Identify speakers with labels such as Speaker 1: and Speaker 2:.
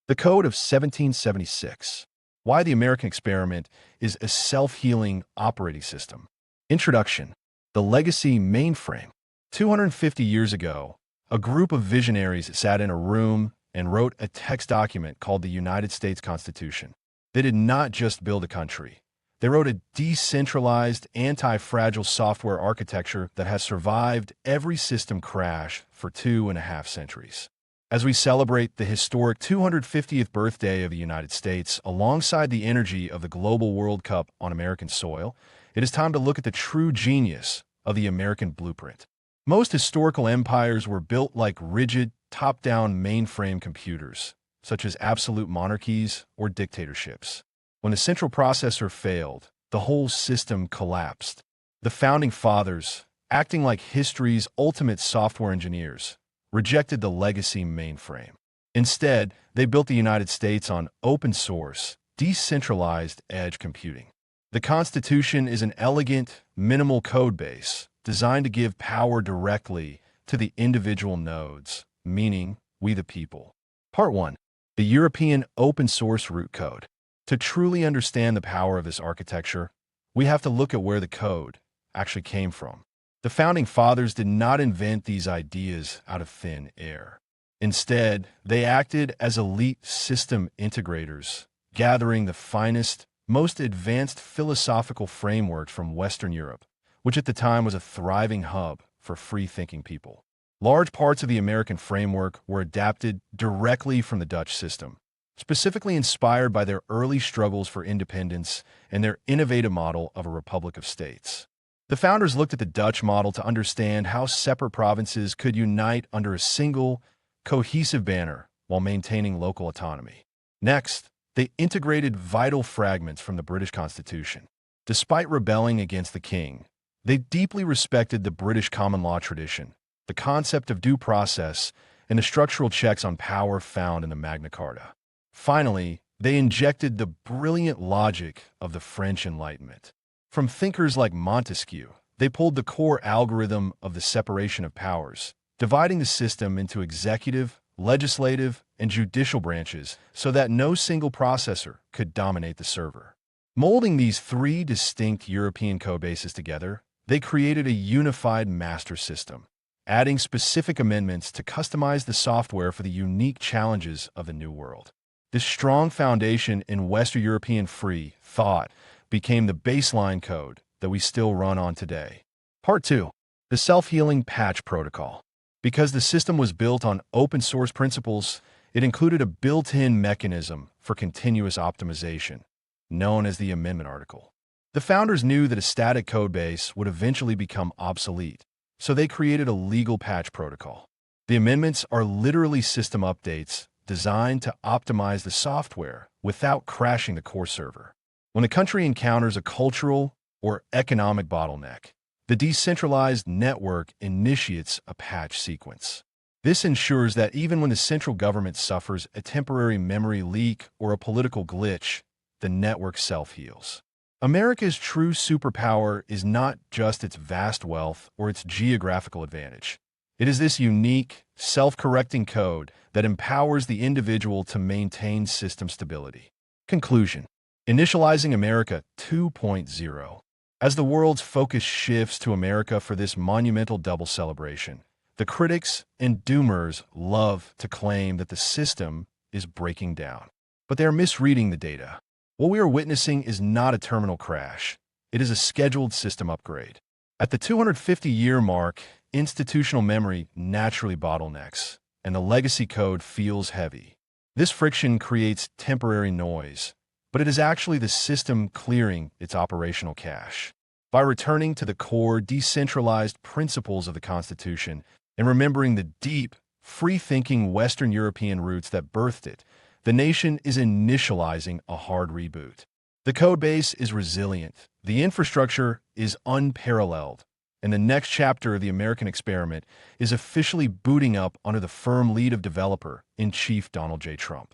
Speaker 1: The Code of 1776. Why the American Experiment is a self-healing operating system. Introduction. The legacy mainframe. 250 years ago, a group of visionaries sat in a room and wrote a text document called the United States Constitution. They did not just build a country. They wrote a decentralized, anti-fragile software architecture that has survived every system crash for 2.5 centuries. As we celebrate the historic 250th birthday of the United States alongside the energy of the global World Cup on American soil, it is time to look at the true genius of the American blueprint. Most historical empires were built like rigid, top-down mainframe computers, such as absolute monarchies or dictatorships. When the central processor failed, the whole system collapsed. The Founding Fathers, acting like history's ultimate software engineers, rejected the legacy mainframe. Instead, they built the United States on open-source, decentralized edge computing. The Constitution is an elegant, minimal code base designed to give power directly to the individual nodes, meaning we the people. Part 1. The European open-source root code. To truly understand the power of this architecture, we have to look at where the code actually came from. The Founding Fathers did not invent these ideas out of thin air. Instead, they acted as elite system integrators, gathering the finest, most advanced philosophical frameworks from Western Europe, which at the time was a thriving hub for free-thinking people. Large parts of the American framework were adapted directly from the Dutch system, specifically inspired by their early struggles for independence and their innovative model of a republic of states. The founders looked at the Dutch model to understand how separate provinces could unite under a single, cohesive banner while maintaining local autonomy. Next, they integrated vital fragments from the British Constitution. Despite rebelling against the king, they deeply respected the British common law tradition, the concept of due process, and the structural checks on power found in the Magna Carta. Finally, they injected the brilliant logic of the French Enlightenment. From thinkers like Montesquieu, they pulled the core algorithm of the separation of powers, dividing the system into executive, legislative, and judicial branches so that no single processor could dominate the server. Molding these three distinct European codebases together, they created a unified master system, adding specific amendments to customize the software for the unique challenges of the New World. This strong foundation in Western European free thought became the baseline code that we still run on today. Part 2. The Self-Healing Patch Protocol. Because the system was built on open-source principles, it included a built-in mechanism for continuous optimization, known as the amendment article. The founders knew that a static codebase would eventually become obsolete, so they created a legal patch protocol. The amendments are literally system updates designed to optimize the software without crashing the core server. When a country encounters a cultural or economic bottleneck, the decentralized network initiates a patch sequence. This ensures that even when the central government suffers a temporary memory leak or a political glitch, the network self-heals. America's true superpower is not just its vast wealth or its geographical advantage. It is this unique, self-correcting code that empowers the individual to maintain system stability. Conclusion. Initializing America 2.0. As the world's focus shifts to America for this monumental double celebration, the critics and doomers love to claim that the system is breaking down. But they are misreading the data. What we are witnessing is not a terminal crash. It is a scheduled system upgrade. At the 250-year mark, institutional memory naturally bottlenecks, and the legacy code feels heavy. This friction creates temporary noise, but it is actually the system clearing its operational cache. By returning to the core decentralized principles of the Constitution and remembering the deep, free-thinking Western European roots that birthed it, the nation is initializing a hard reboot. The codebase is resilient, the infrastructure is unparalleled, and the next chapter of the American experiment is officially booting up under the firm lead of developer-in-chief Donald J. Trump.